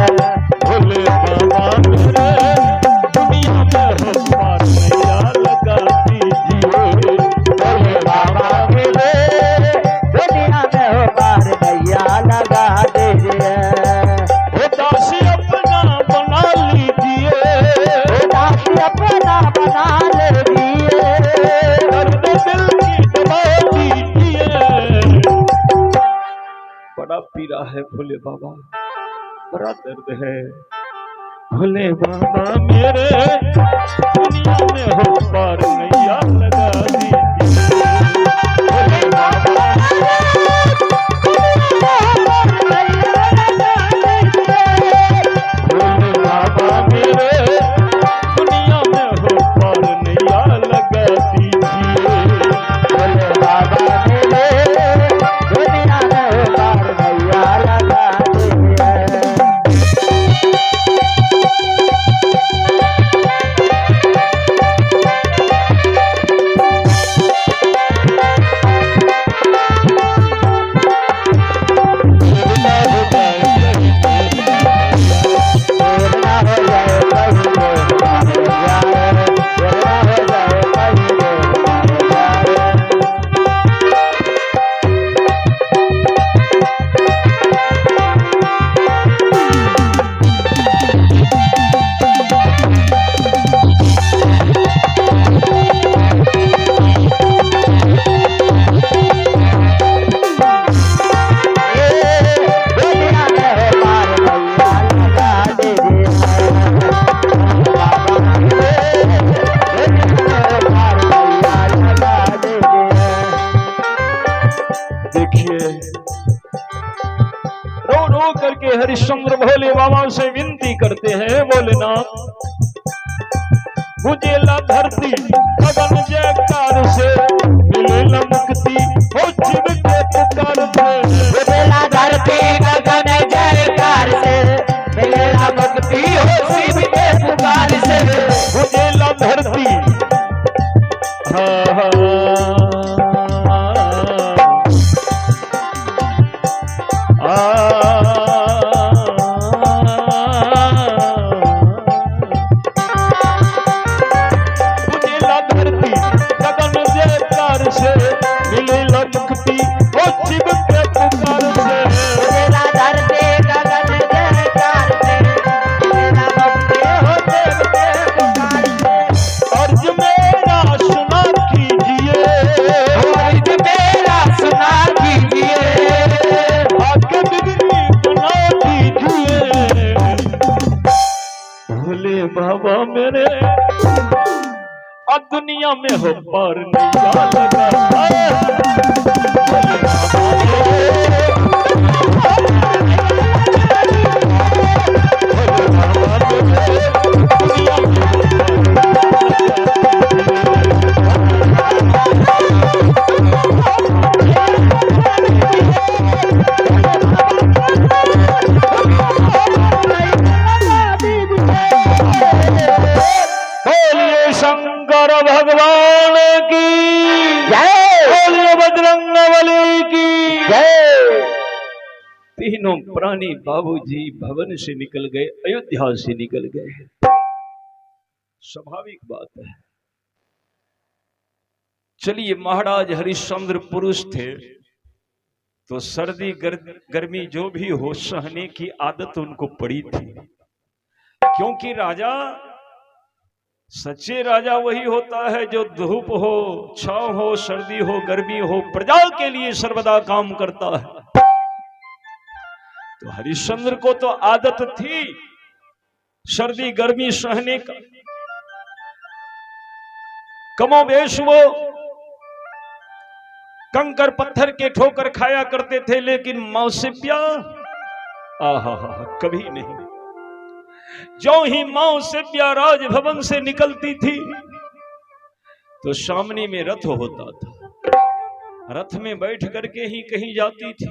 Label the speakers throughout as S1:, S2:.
S1: भोले बाबा मेरे दुनिया में हो पार नैया लगा दीजिए।
S2: भोले बाबा मेरे दुनिया में हो पार नैया लगा दीजिए।
S1: दासी अपना बना लीजिए,
S2: दासी अपना बना लीजिए।
S1: दर्द दिल की दबा दीजिए। बड़ा पीड़ा है भोले बाबा, बड़ा दर्द है। भोले बाबा मेरे दुनिया में हो पार नैया लगा दीजिए। भोले बाबा भोले बाबा मेरे दुनिया में हो पार नैया लगा दीजिए।
S2: भोले बाबा मेरे दुनिया में हो पार नैया लगा दीजिए।
S1: करके हरिश्चंद्र भोले बाबा से विनती करते हैं, भोलेनाथ गुजेला धरती गगन जयकार से मिलेला मुक्ति हो शिव के पुकार से।
S2: गुजेला धरती गगन जयकार से मिलेला मुक्ति हो शिव के पुकार से।
S1: गुजेला धरती बाबा मेरे दुनिया में हो पार नैया लगा। शंकर भगवान की जय, बोलिए बजरंगबली की जय। तीनों प्राणी बाबूजी भवन से निकल गए, अयोध्या से निकल गए। स्वाभाविक बात है। चलिए, महाराज हरिश्चंद्र पुरुष थे तो सर्दी गर्मी जो भी हो सहने की आदत उनको पड़ी थी, क्योंकि राजा सच्चे राजा वही होता है जो धूप हो, छांव हो, सर्दी हो, गर्मी हो, प्रजा के लिए सर्वदा काम करता है। तो हरिश्चंद्र को तो आदत थी सर्दी गर्मी सहने का। कमोबेश वो कंकर पत्थर के ठोकर खाया करते थे, लेकिन मौसिप्या कभी नहीं। जो ही मौसिप्या राजभवन से निकलती थी तो सामने में रथ होता था, रथ में बैठ करके ही कहीं जाती थी।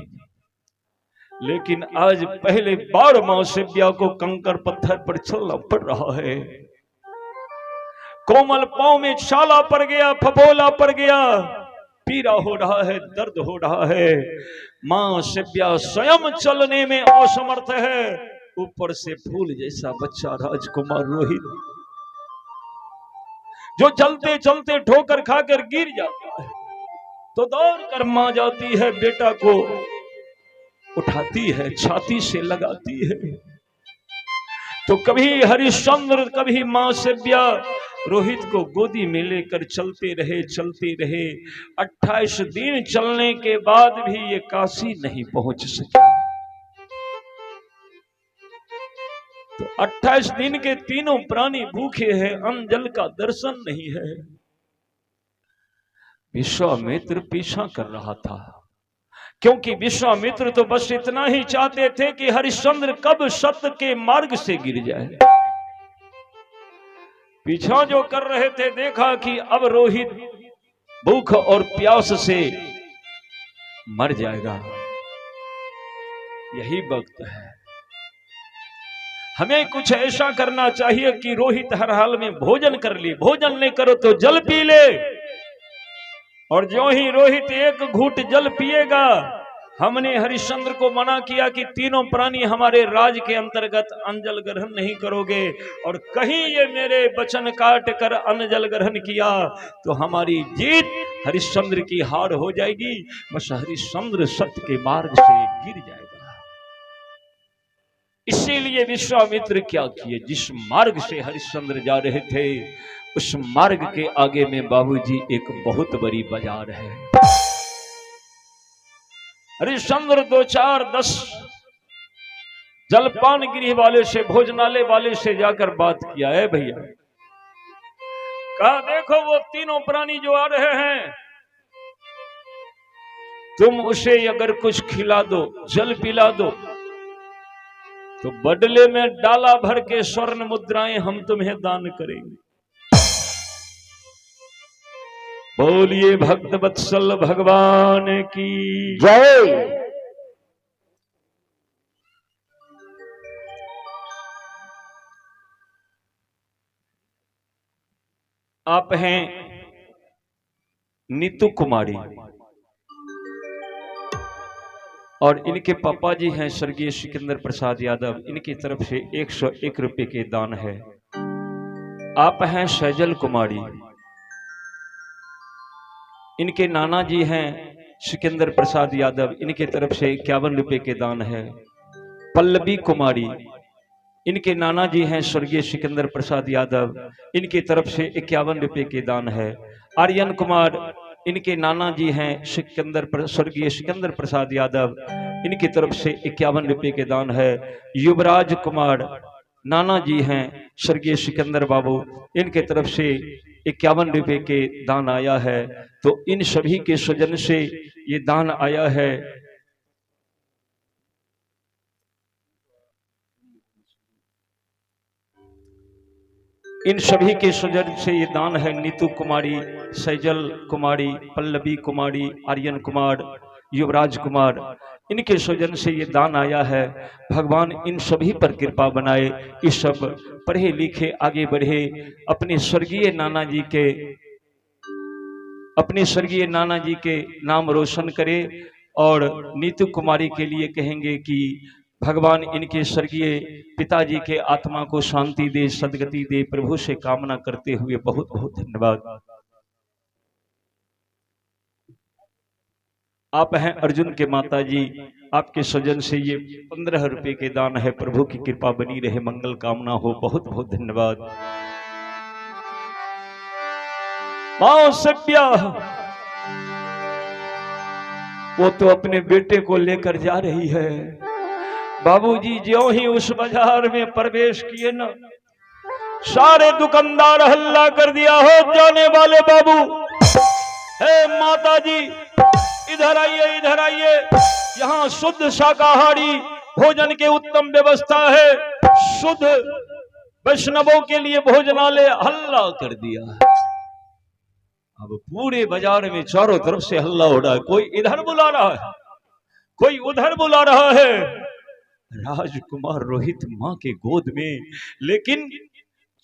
S1: लेकिन आज पहले बार मौसिप्या को कंकर पत्थर पर चलना पड़ रहा है। कोमल पांव में छाला पड़ गया, फफोला पड़ गया, पीड़ा हो रहा है, दर्द हो रहा है। मौसिप्या स्वयं चलने में असमर्थ है, ऊपर से फूल जैसा बच्चा राजकुमार रोहित, जो चलते चलते ठोकर खाकर गिर जाता है तो दौड़ कर मां जाती है, बेटा को उठाती है, छाती से लगाती है। तो कभी हरिश्चंद्र कभी मां सेव्या रोहित को गोदी में लेकर चलते रहे 28 दिन चलने के बाद भी ये काशी नहीं पहुंच सके। तो 28 दिन के तीनों प्राणी भूखे हैं, अन्न जल का दर्शन नहीं है। विश्वामित्र पीछा कर रहा था, क्योंकि विश्वामित्र तो बस इतना ही चाहते थे कि हरिश्चंद्र कब सत्य के मार्ग से गिर जाए। पीछा जो कर रहे थे, देखा कि अब रोहित भूख और प्यास से मर जाएगा। यही वक्त है, हमें कुछ ऐसा करना चाहिए कि रोहित हर हाल में भोजन कर ले, भोजन नहीं करो तो जल पी ले। और जो ही रोहित एक घूंट जल पिएगा, हमने हरिश्चंद्र को मना किया कि तीनों प्राणी हमारे राज के अंतर्गत अन्न जल ग्रहण नहीं करोगे, और कहीं ये मेरे वचन काट कर अन्न जल ग्रहण किया तो हमारी जीत, हरिश्चंद्र की हार हो जाएगी। बस हरिश्चंद्र सत्य के मार्ग से गिर जाएगा। इसीलिए विश्वामित्र क्या किए, जिस मार्ग से हरिश्चंद्र जा रहे थे उस मार्ग के आगे में बाबूजी एक बहुत बड़ी बाजार है। हरिश्चंद्र 2, 4, 10 जलपान गृह वाले से, भोजनालय वाले से जाकर बात किया है। भैया कहा, देखो वो तीनों प्राणी जो आ रहे हैं, तुम उसे अगर कुछ खिला दो, जल पिला दो, तो बदले में डाला भर के स्वर्ण मुद्राएं हम तुम्हें दान करेंगे। बोलिए भक्त वत्सल भगवान की
S2: जय।
S1: आप हैं नीतू कुमारी और इनके पापा जी हैं स्वर्गीय सिकंदर प्रसाद यादव। इनकी तरफ से 101 रुपए के दान है। आप हैं सैजल कुमारी, इनके नाना जी हैं सिकंदर प्रसाद यादव, इनके तरफ से 51 रुपए के दान है। पल्लवी कुमारी, इनके नाना जी हैं स्वर्गीय सिकंदर प्रसाद यादव, इनकी तरफ से 51 रुपए के दान है। आर्यन कुमार, इनके नाना जी हैं स्वर्गीय सिकंदर प्रसाद यादव, इनकी तरफ से 51 रुपए के दान है। युवराज कुमार, नाना जी हैं स्वर्गीय सिकंदर बाबू, इनके तरफ से 51 रुपए के दान आया है। तो इन सभी के स्वजन से ये दान आया है। इन सभी के स्वजन से ये दान है। नीतू कुमारी, सैजल कुमारी, पल्लवी कुमारी, आर्यन कुमार, युवराज कुमार, इनके स्वजन से ये दान आया है। भगवान इन सभी पर कृपा बनाए, ये सब पढ़े लिखे आगे बढ़े, अपने स्वर्गीय नाना जी के नाम रोशन करे। और नीतू कुमारी के लिए कहेंगे कि भगवान इनके स्वर्गीय पिताजी के आत्मा को शांति दे, सदगति दे, प्रभु से कामना करते हुए बहुत बहुत धन्यवाद। आप हैं अर्जुन के माता जी, आपके स्वजन से ये 15 रुपए के दान है। प्रभु की कृपा बनी रहे, मंगल कामना हो, बहुत बहुत धन्यवाद। मां सेव्या वो तो अपने बेटे को लेकर जा रही है। बाबूजी ज्यों ही उस बाजार में प्रवेश किए ना, सारे दुकानदार हल्ला कर दिया, हो जाने वाले बाबू, हे माता जी इधर आइए, इधर आइए, यहाँ शुद्ध शाकाहारी भोजन के उत्तम व्यवस्था है, शुद्ध वैष्णवों के लिए भोजनालय। हल्ला कर दिया। अब पूरे बाजार में चारों तरफ से हल्ला हो रहा है, कोई इधर बुला रहा है, कोई उधर बुला रहा है। राजकुमार रोहित मां के गोद में, लेकिन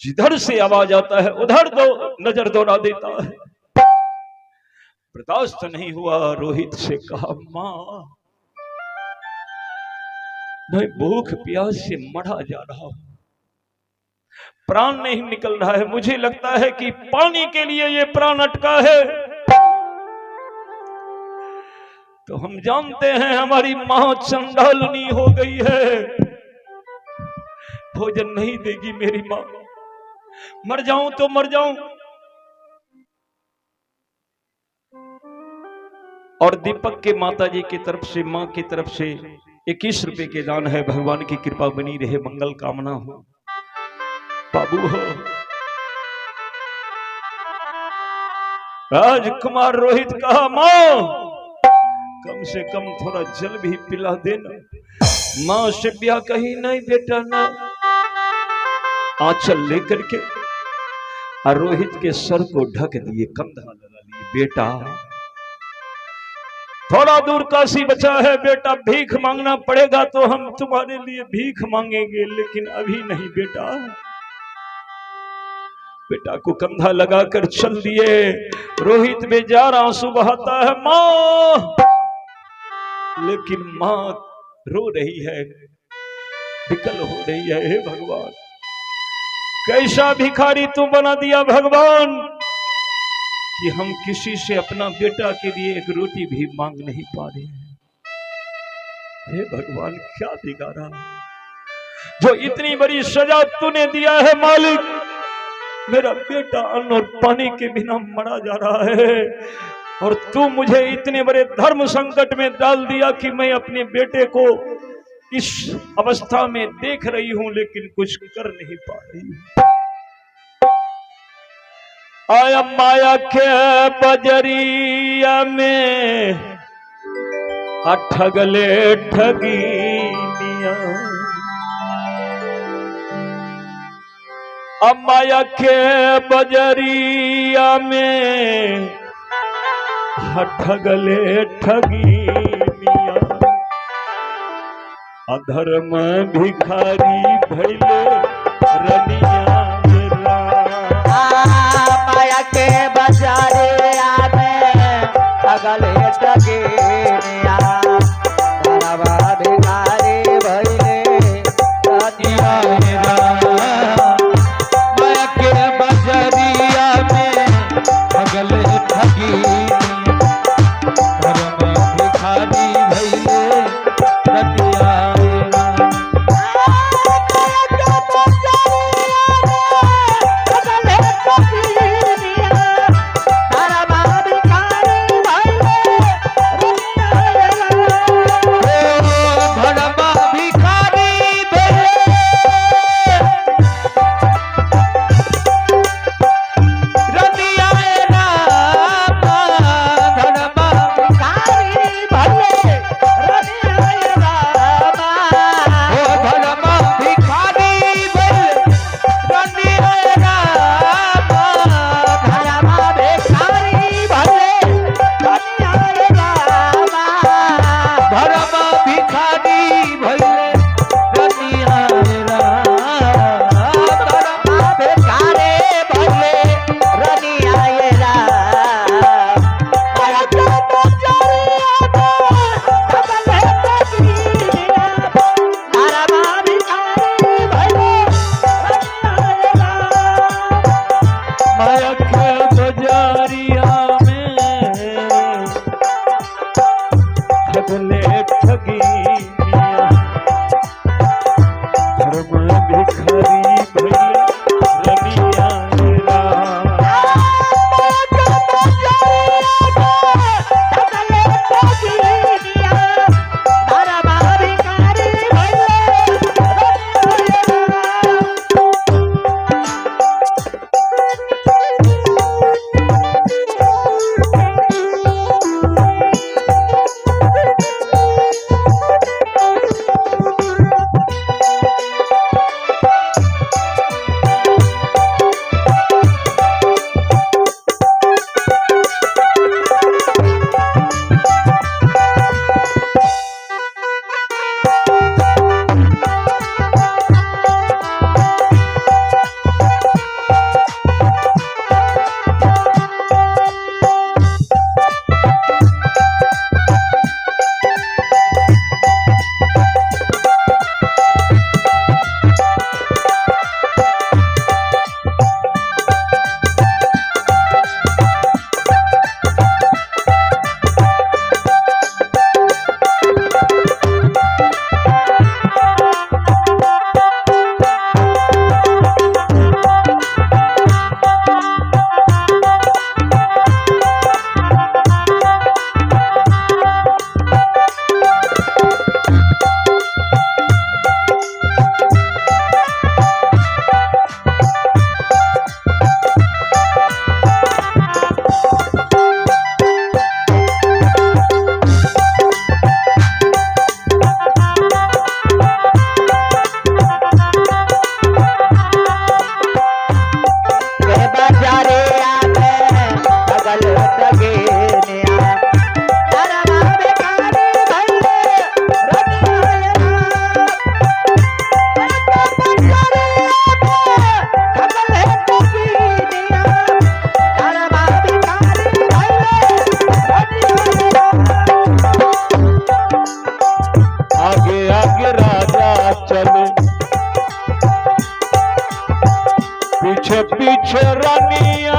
S1: जिधर से आवाज आता है उधर तो नजर दौड़ा देता है। बर्दाश्त नहीं हुआ, रोहित से कहा, मां मैं भूख प्यास से मरा जा रहा हूं, प्राण नहीं निकल रहा है। मुझे लगता है कि पानी के लिए ये प्राण अटका है। तो हम जानते हैं हमारी मां चंडालनी हो गई है, भोजन नहीं देगी मेरी मां। मर जाऊं तो मर जाऊं। और दीपक के माताजी की तरफ से, मां की तरफ से 21 रुपए के दान है। भगवान की कृपा बनी रहे, मंगल कामना हो, बाबू हो। राजकुमार रोहित कहा, मां कम से कम थोड़ा जल भी पिला देना। मां शिव्या कही, नहीं बेटा ना। आंचल लेकर के और रोहित के सर को ढक दिए, कंधा लगा लिए। बेटा थोड़ा दूर काशी बचा है बेटा, भीख मांगना पड़ेगा तो हम तुम्हारे लिए भीख मांगेंगे, लेकिन अभी नहीं बेटा। बेटा को कंधा लगाकर चल दिए। रोहित बेजार आंसू बहाता है, मां, लेकिन मां रो रही है, विकल हो रही है। हे भगवान, कैसा भिखारी तू बना दिया भगवान कि हम किसी से अपना बेटा के लिए एक रोटी भी मांग नहीं पा रहे हैं। हे भगवान, क्या बिगाड़ा जो इतनी बड़ी सजा तूने दिया है मालिक। मेरा बेटा अन्न और पानी के बिना मरा जा रहा है, और तू मुझे इतने बड़े धर्म संकट में डाल दिया कि मैं अपने बेटे को इस अवस्था में देख रही हूं, लेकिन कुछ कर नहीं पा रही हूं। आया माया के बजरिया में ठगले ठगीनिया। माया के बजरिया में ठगले ठगीनिया। अधर्म भिखारी भैले रनिया।
S2: माया के बजरिया में ठगले ठगीनिया। धर्म भिखारी भैले रनिया। माया के बजरिया में ठगले ठगीनिया। धर्म भिखारी भैले रनिया।
S1: पीछे पीछे रानिया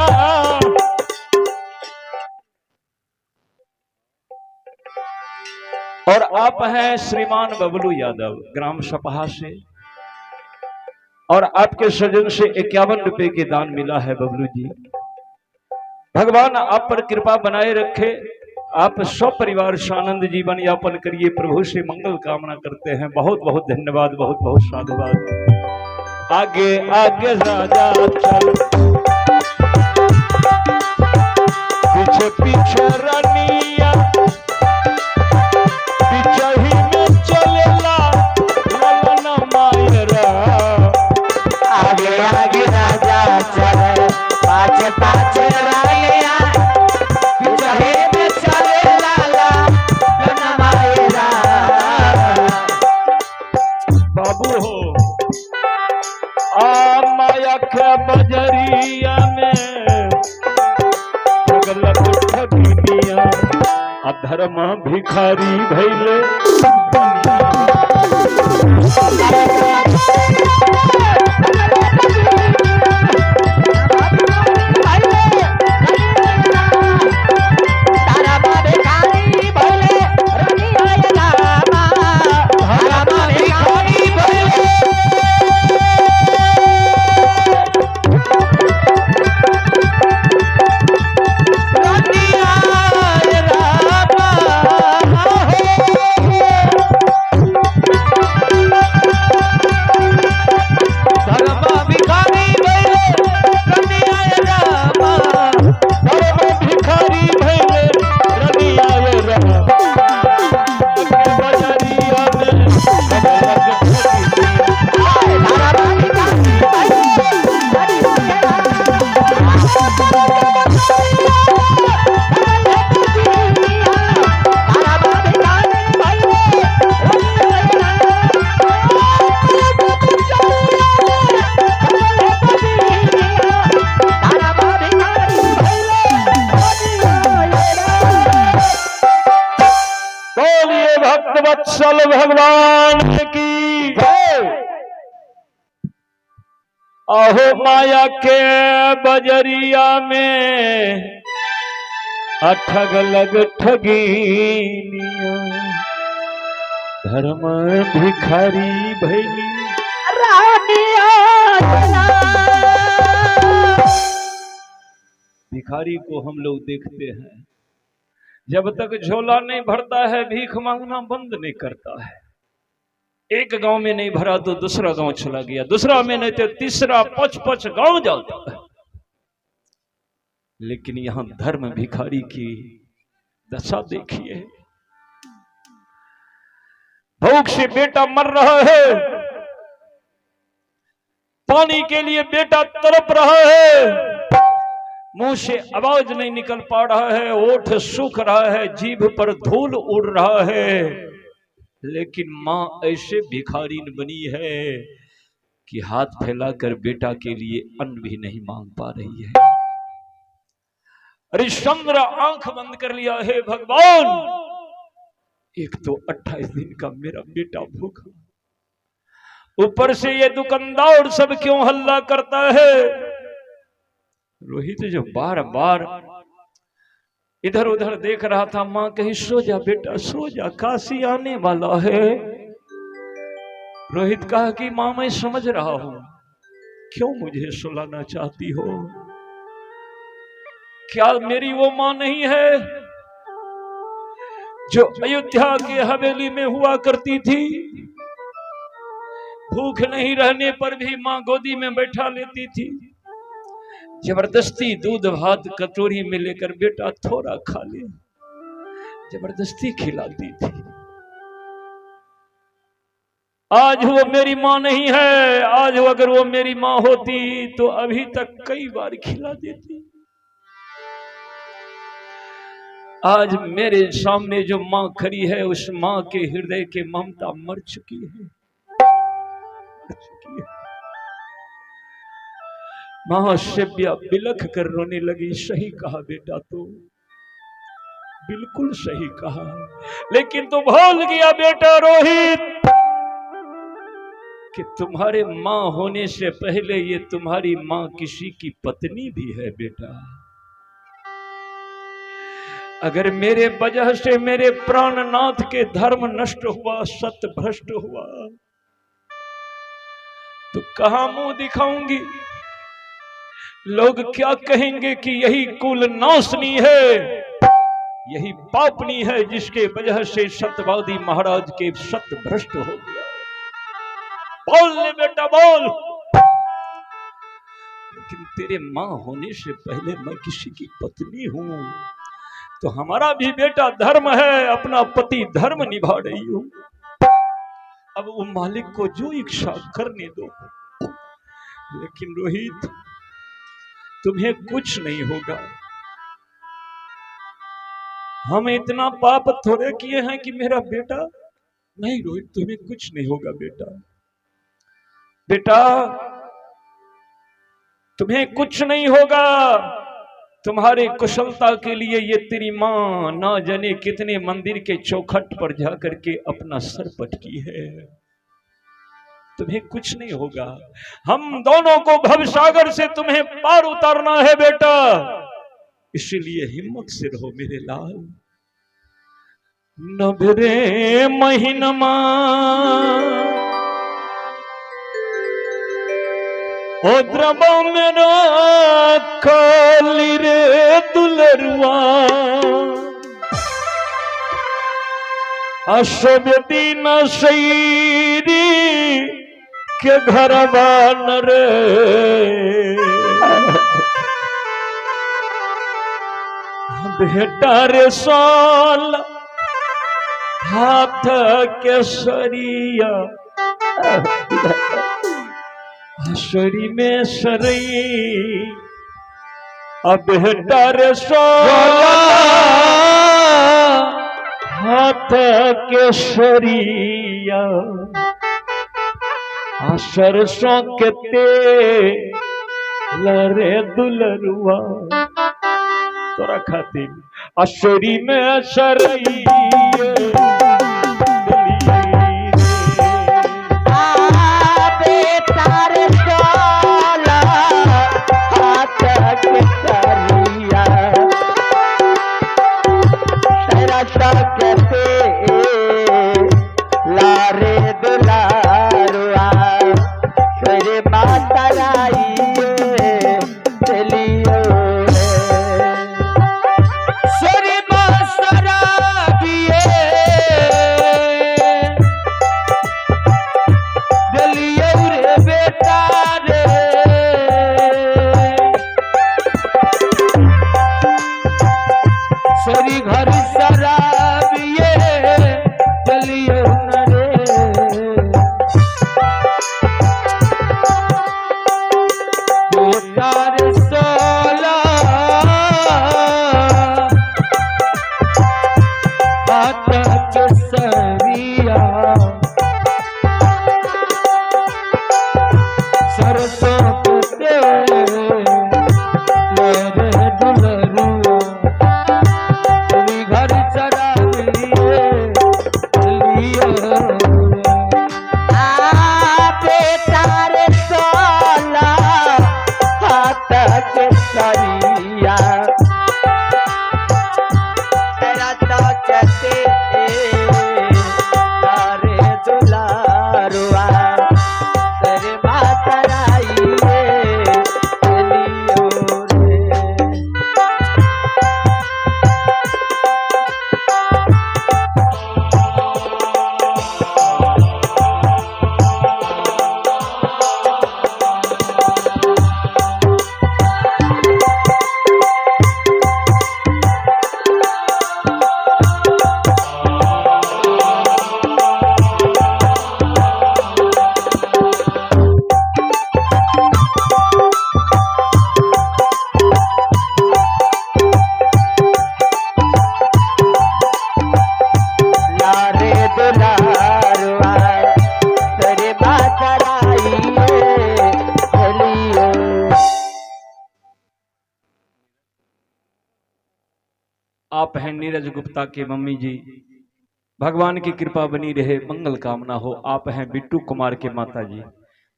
S1: और आप हैं श्रीमान बबलू यादव ग्राम सपहा से और आपके सजन से 51 रुपए के दान मिला है बबलू जी। भगवान आप पर कृपा बनाए रखे, आप सब परिवार सानंद जीवन यापन करिए, प्रभु से मंगल कामना करते हैं। बहुत बहुत धन्यवाद, बहुत बहुत साधुवाद। आगे आगे राजा चल, पीछे पीछे रानिया, पीछे ही में चलेला ललन मायरा।
S2: आगे आगे राजा चले, पाछे पाछे रानिया, पीछे में चले लाला ललन मायरा।
S1: बाबू हो आ माया के बजरिया में ठगलक ठगिनिया, अधर्म भिखारी भैले वत्सल भगवान की जय। आहो माया के बजरिया में ठग लग ठगिनिया, धर्म भिखारी भैली रानिया। भिखारी को हम लोग देखते हैं, जब तक झोला नहीं भरता है भीख मांगना बंद नहीं करता है। एक गांव में नहीं भरा तो दूसरा गांव चला गया, दूसरा में नहीं तो तीसरा, पच गांव जाता है। लेकिन यहां धर्म भिखारी की दशा देखिए। भूख से बेटा मर रहा है, पानी के लिए बेटा तड़प रहा है, मुंह से आवाज नहीं निकल पा रहा है, ओठ सूख रहा है, जीभ पर धूल उड़ रहा है। लेकिन मां ऐसे भिखारीन बनी है कि हाथ फैलाकर बेटा के लिए अन्न भी नहीं मांग पा रही है। हरिश्चंद्र आंख बंद कर लिया है, भगवान एक तो 28 दिन का मेरा बेटा भूखा, ऊपर से ये दुकानदार सब क्यों हल्ला करता है। रोहित जो बार बार इधर उधर देख रहा था, मां कहीं सो जा बेटा सो जा, काशी आने वाला है। रोहित कहा कि मां मैं समझ रहा हूं, क्यों मुझे सुलाना चाहती हो? क्या मेरी वो मां नहीं है जो अयोध्या के हवेली में हुआ करती थी? भूख नहीं रहने पर भी मां गोदी में बैठा लेती थी, जबरदस्ती दूध भात कटोरी में लेकर बेटा थोड़ा खा ले, जबरदस्ती खिलाती थी। आज वो मेरी मां नहीं है, आज वो अगर वो मेरी मां होती तो अभी तक कई बार खिला देती। आज मेरे सामने जो मां खड़ी है, उस मां के हृदय के ममता मर चुकी है, मां शिव्या बिलख कर रोने लगी। सही कहा बेटा, तो बिल्कुल सही कहा, लेकिन तो भूल गया बेटा रोहित, कि तुम्हारे माँ होने से पहले ये तुम्हारी माँ किसी की पत्नी भी है बेटा। अगर मेरे वजह से मेरे प्राणनाथ के धर्म नष्ट हुआ, सत्य भ्रष्ट हुआ, तो कहां मुंह दिखाऊंगी? लोग क्या कहेंगे कि यही कुल नाशनी है, यही पापनी है जिसके वजह से सत्यवादी महाराज के सत्य भ्रष्ट हो गया। बोल ले बेटा बोल। लेकिन तेरे मां होने से पहले मैं किसी की पत्नी हूं, तो हमारा भी बेटा धर्म है, अपना पति धर्म निभा रही हूं। अब वो मालिक को जो इच्छा करने दो। लेकिन रोहित, तुम्हें कुछ नहीं होगा। हम इतना पाप थोड़े किए हैं कि मेरा बेटा नहीं। रोहित, तुम्हें कुछ नहीं होगा बेटा। बेटा तुम्हें कुछ नहीं होगा। तुम्हारे कुशलता के लिए ये तेरी मां ना जाने कितने मंदिर के चौखट पर जाकर के अपना सर पटकी है। तुम्हें कुछ नहीं होगा। हम दोनों को भवसागर से तुम्हें पार उतारना है बेटा, इसलिए हिम्मत से रहो मेरे लाल। नबरे महीनमा ओ द्रबा मेरा काली रे दुलरुआ, अशब दीन शईरी के घर बान रे। बेटा रे साल हाथ के सरिया, सरी में सरई। अब बेटा रे साल हाथ के सरिया, सरसों के तेल रे दुलरुआ। तोरा खातिर अशरी में सरई आप हैं नीरज गुप्ता के मम्मी जी। भगवान की कृपा बनी रहे, मंगल कामना हो। आप हैं बिट्टू कुमार के माता जी,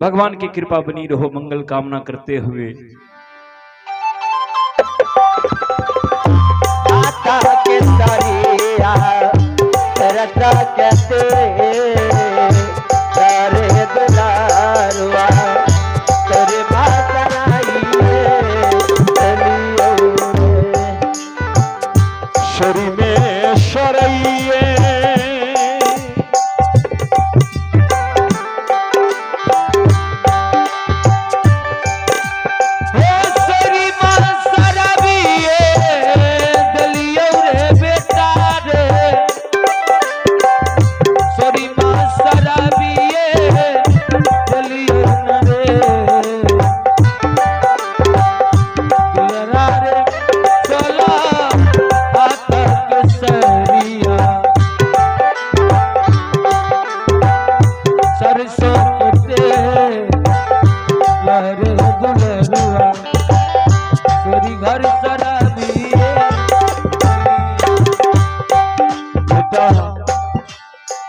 S1: भगवान की कृपा बनी रहो, मंगल कामना करते हुए
S2: आता के सरिया रता कहते तारे दुलारुआ तेरे माता
S1: शरी में शरइए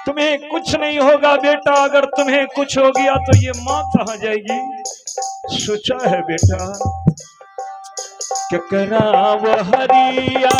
S1: तुम्हें कुछ नहीं होगा बेटा, अगर तुम्हें कुछ हो गया तो ये माँ कहाँ जाएगी? सोचा है बेटा क्या करा वो हरिया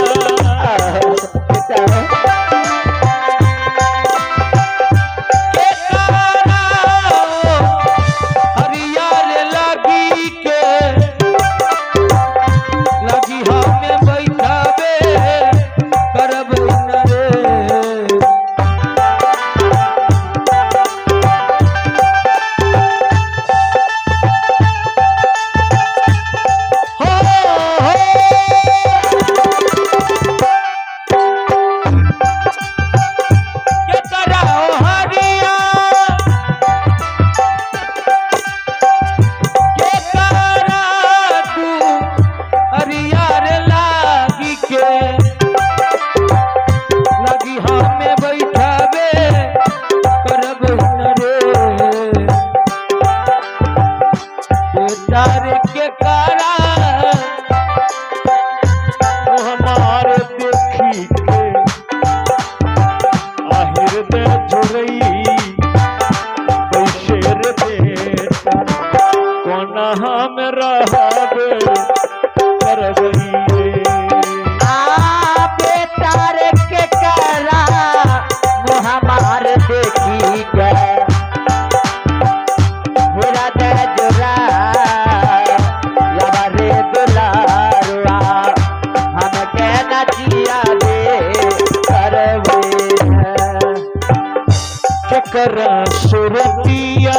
S1: सुरतिया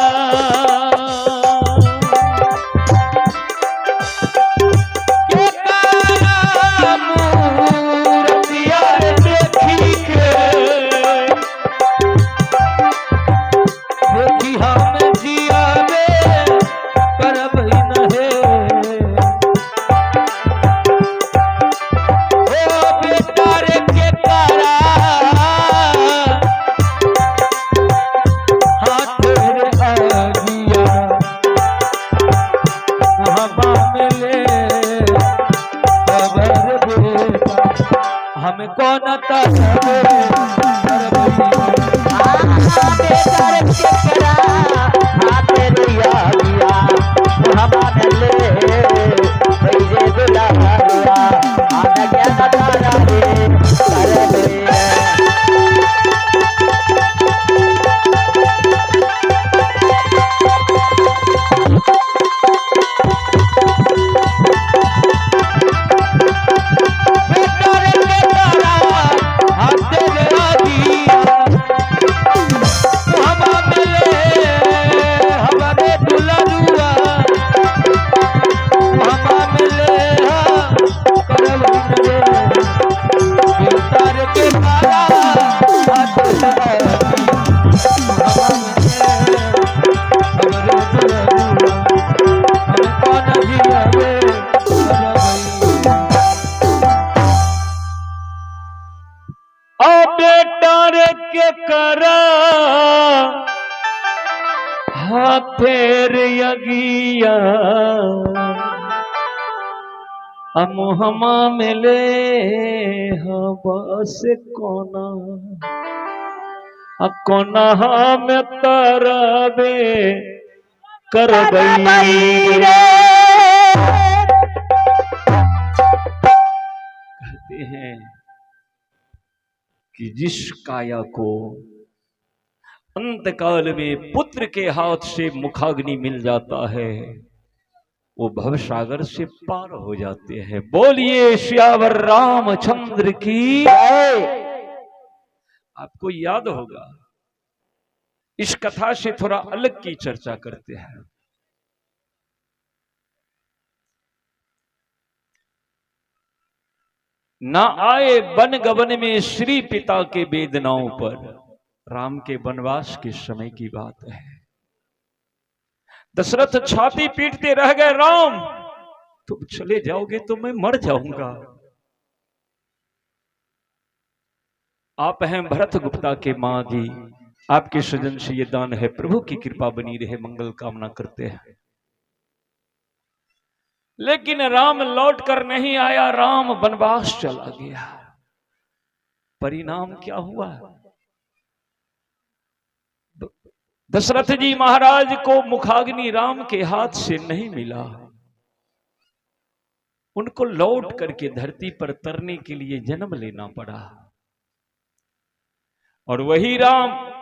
S1: हमें कौन करा हाथेर यगिया अमुहमा मिले हवा से कोना कोना में तरबे करबई कहते हैं कि जिस काया को अंतकाल में पुत्र के हाथ से मुखाग्नि मिल जाता है वो भवसागर से पार हो जाते हैं। बोलिए श्यावर रामचंद्र की। आपको याद होगा इस कथा से थोड़ा अलग की चर्चा करते हैं। ना आए वन गवन में श्री पिता के वेदनाओं पर, राम के वनवास के समय की बात है। दशरथ छाती पीटते रह गए, राम तुम चले जाओगे तो मैं मर जाऊंगा। आप हैं भरत गुप्ता के मां जी, आपके सजन से ये दान है, प्रभु की कृपा बनी रहे, मंगल कामना करते हैं। लेकिन राम लौट कर नहीं आया, राम वनवास चला गया। परिणाम क्या हुआ? दशरथ जी महाराज को मुखाग्नि राम के हाथ से नहीं मिला। उनको लौट करके धरती पर तरने के लिए जन्म लेना पड़ा। और वही राम